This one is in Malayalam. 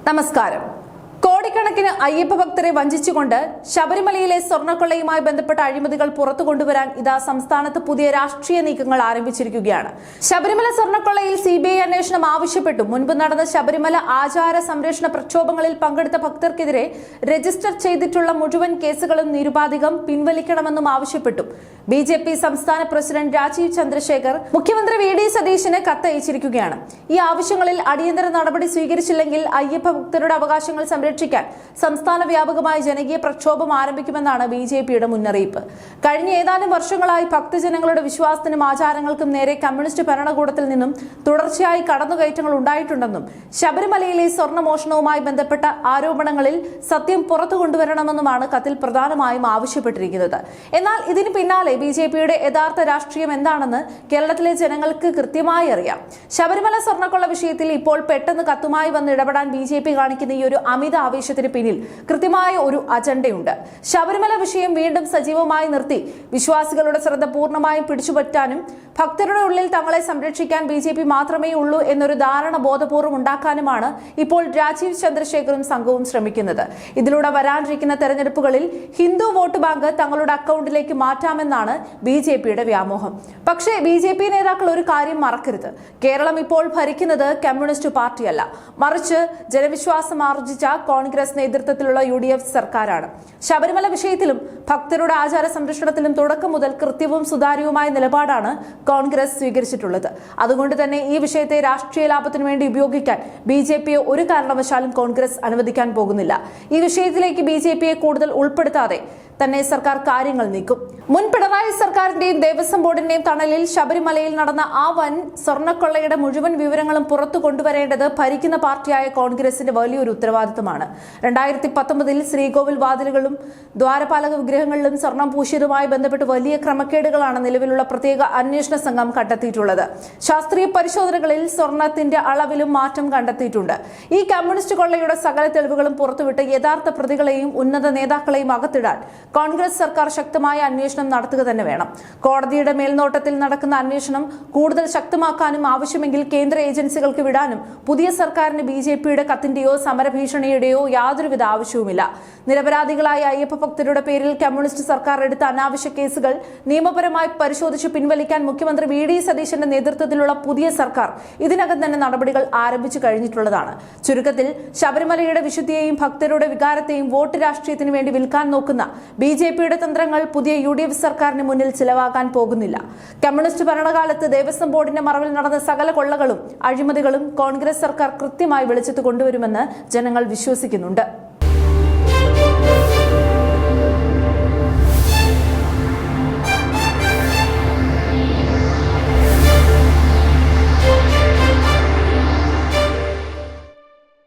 നമസ്കാരം. കോടിക്കണക്കിന് അയ്യപ്പ ഭക്തരെ വഞ്ചിച്ചുകൊണ്ട് ശബരിമലയിലെ സ്വർണ്ണക്കൊള്ളയുമായി ബന്ധപ്പെട്ട അഴിമതികൾ പുറത്തു കൊണ്ടുവരാൻ ഇതാ സംസ്ഥാനത്ത് പുതിയ രാഷ്ട്രീയ നീക്കങ്ങൾ ആരംഭിച്ചിരിക്കുകയാണ്. ശബരിമല സ്വർണ്ണക്കൊള്ളയിൽ CBI അന്വേഷണം ആവശ്യപ്പെട്ടു. മുൻപ് നടന്ന ശബരിമല ആചാര സംരക്ഷണ പ്രക്ഷോഭങ്ങളിൽ പങ്കെടുത്ത ഭക്തർക്കെതിരെ രജിസ്റ്റർ ചെയ്തിട്ടുള്ള മുഴുവൻ കേസുകളും നിരുപാധികം പിൻവലിക്കണമെന്നും ആവശ്യപ്പെട്ടു. BJP സംസ്ഥാന പ്രസിഡന്റ് രാജീവ് ചന്ദ്രശേഖർ മുഖ്യമന്ത്രി VD സതീശന് കത്തയച്ചിരിക്കുകയാണ്. ഈ ആവശ്യങ്ങളിൽ അടിയന്തര നടപടി സ്വീകരിച്ചില്ലെങ്കിൽ അയ്യപ്പ ഭക്തരുടെ അവകാശങ്ങൾ സംരക്ഷിക്കാൻ സംസ്ഥാന വ്യാപകമായ ജനകീയ പ്രക്ഷോഭം ആരംഭിക്കുമെന്നാണ് BJPയുടെ മുന്നറിയിപ്പ്. കഴിഞ്ഞ ഏതാനും വർഷങ്ങളായി ഭക്തജനങ്ങളുടെ വിശ്വാസത്തിനും ആചാരങ്ങൾക്കും നേരെ കമ്മ്യൂണിസ്റ്റ് ഭരണകൂടത്തിൽ നിന്നും തുടർച്ചയായി കടന്നുകയറ്റങ്ങൾ ഉണ്ടായിട്ടുണ്ടെന്നും ശബരിമലയിലെ സ്വർണ്ണമോഷണവുമായി ബന്ധപ്പെട്ട ആരോപണങ്ങളിൽ സത്യം പുറത്തു കൊണ്ടുവരണമെന്നുമാണ് കത്തിൽ പ്രധാനമായും ആവശ്യപ്പെട്ടിരിക്കുന്നത്. എന്നാൽ ഇതിന് പിന്നാലെ BJPയുടെ യഥാർത്ഥ രാഷ്ട്രീയം എന്താണെന്ന് കേരളത്തിലെ ജനങ്ങൾക്ക് കൃത്യമായി അറിയാം. ശബരിമല സ്വർണ്ണക്കൊള്ള വിഷയത്തിൽ ഇപ്പോൾ പെട്ടെന്ന് കത്തുമായി വന്ന് ഇടപെടാൻ BJP കാണിക്കുന്ന ഈ ഒരു അമിത ആവേശത്തിന് പിന്നിൽ കൃത്യമായ ഒരു അജണ്ടയുണ്ട്. ശബരിമല വിഷയം വീണ്ടും സജീവമായി നിർത്തി വിശ്വാസികളുടെ ശ്രദ്ധ പൂർണ്ണമായും പിടിച്ചുപറ്റാനും ഭക്തരുടെ ഉള്ളിൽ തങ്ങളെ സംരക്ഷിക്കാൻ BJP മാത്രമേ ഉള്ളൂ എന്നൊരു ധാരണ ബോധപൂർവ്വം ഉണ്ടാക്കാനുമാണ് ഇപ്പോൾ രാജീവ് ചന്ദ്രശേഖറും സംഘവും ശ്രമിക്കുന്നത്. ഇതിലൂടെ വരാനിരിക്കുന്ന തെരഞ്ഞെടുപ്പുകളിൽ ഹിന്ദു വോട്ട് ബാങ്ക് തങ്ങളുടെ അക്കൗണ്ടിലേക്ക് മാറ്റാമെന്നാണ് BJPയുടെ വ്യാമോഹം. പക്ഷേ BJP നേതാക്കൾ ഒരു കാര്യം മറക്കരുത്. കേരളം ഇപ്പോൾ ഭരിക്കുന്നത് കമ്മ്യൂണിസ്റ്റ് പാർട്ടിയല്ല, മറിച്ച് ജനവിശ്വാസം ആർജിച്ച കോൺഗ്രസ് നേതൃത്വത്തിലുള്ള UDF സർക്കാരാണ്. ശബരിമല വിഷയത്തിലും ഭക്തരുടെ ആചാര സംരക്ഷണത്തിലും തുടക്കം മുതൽ കൃത്യവും സുതാര്യവുമായ നിലപാടാണ് കോൺഗ്രസ് സ്വീകരിച്ചിട്ടുള്ളത്. അതുകൊണ്ട് തന്നെ ഈ വിഷയത്തെ രാഷ്ട്രീയ ലാഭത്തിനു വേണ്ടി ഉപയോഗിക്കാൻ BJPയെ ഒരു കാരണവശാലും കോൺഗ്രസ് അനുവദിക്കാൻ പോകുന്നില്ല. ഈ വിഷയത്തിലേക്ക് BJPയെ കൂടുതൽ ഉൾപ്പെടുത്താതെ തന്നെ സർക്കാർ കാര്യങ്ങൾ നീക്കും. മുൻ പിണറായി സർക്കാരിന്റെയും ദേവസ്വം ബോർഡിന്റെയും തണലിൽ ശബരിമലയിൽ നടന്ന ആ വൻ സ്വർണ്ണക്കൊള്ളയുടെ മുഴുവൻ വിവരങ്ങളും പുറത്തു കൊണ്ടുവരേണ്ടത് ഭരിക്കുന്ന പാർട്ടിയായ കോൺഗ്രസിന്റെ വലിയൊരു ഉത്തരവാദിത്തമാണ്. 2019 ശ്രീകോവിൽ വാതിലുകളും ദ്വാരപാലക വിഗ്രഹങ്ങളിലും സ്വർണം പൂശിയതുമായി ബന്ധപ്പെട്ട് വലിയ ക്രമക്കേടുകളാണ് നിലവിലുള്ള പ്രത്യേക അന്വേഷണ സംഘം കണ്ടെത്തിയിട്ടുള്ളത്. ശാസ്ത്രീയ പരിശോധനകളിൽ സ്വർണത്തിന്റെ അളവിലും മാറ്റം കണ്ടെത്തിയിട്ടുണ്ട്. ഈ കമ്മ്യൂണിസ്റ്റ് കൊള്ളയുടെ സകല തെളിവുകളും പുറത്തുവിട്ട് യഥാർത്ഥ പ്രതികളെയും ഉന്നത നേതാക്കളെയും അകത്തിടാൻ കോൺഗ്രസ് സർക്കാർ ശക്തമായ അന്വേഷണം നടത്തുക തന്നെ വേണം. കോടതിയുടെ മേൽനോട്ടത്തിൽ നടക്കുന്ന അന്വേഷണം കൂടുതൽ ശക്തമാക്കാനും ആവശ്യമെങ്കിൽ കേന്ദ്ര ഏജൻസികൾക്ക് വിടാനും പുതിയ സർക്കാരിന് BJPയുടെ കത്തിന്റെയോ സമരഭീഷണിയുടെയോ യാതൊരുവിധ ആവശ്യവുമില്ല. നിരപരാധികളായ അയ്യപ്പ ഭക്തരുടെ പേരിൽ കമ്മ്യൂണിസ്റ്റ് സർക്കാർ എടുത്ത അനാവശ്യ കേസുകൾ നിയമപരമായി പരിശോധിച്ച് പിൻവലിക്കാൻ മുഖ്യമന്ത്രി VD സതീശന്റെ നേതൃത്വത്തിലുള്ള പുതിയ സർക്കാർ ഇതിനകം തന്നെ നടപടികൾ ആരംഭിച്ചു കഴിഞ്ഞിട്ടുള്ളതാണ്. ചുരുക്കത്തിൽ ശബരിമലയുടെ വിശുദ്ധിയെയും ഭക്തരുടെ വികാരത്തെയും വോട്ട് രാഷ്ട്രീയത്തിന് വേണ്ടി വിൽക്കാൻ നോക്കുന്ന BJPയുടെ തന്ത്രങ്ങൾ പുതിയ UDF സർക്കാരിന് മുന്നിൽ ചിലവാകാൻ പോകുന്നില്ല. കമ്മ്യൂണിസ്റ്റ് ഭരണകാലത്ത് ദേവസ്വം ബോർഡിന്റെ മറവിൽ നടന്ന സകല കൊള്ളകളും അഴിമതികളും കോൺഗ്രസ് സർക്കാർ കൃത്യമായി വെളിച്ചത്ത് കൊണ്ടുവരുമെന്ന് ജനങ്ങൾ വിശ്വസിക്കുന്നുണ്ട്.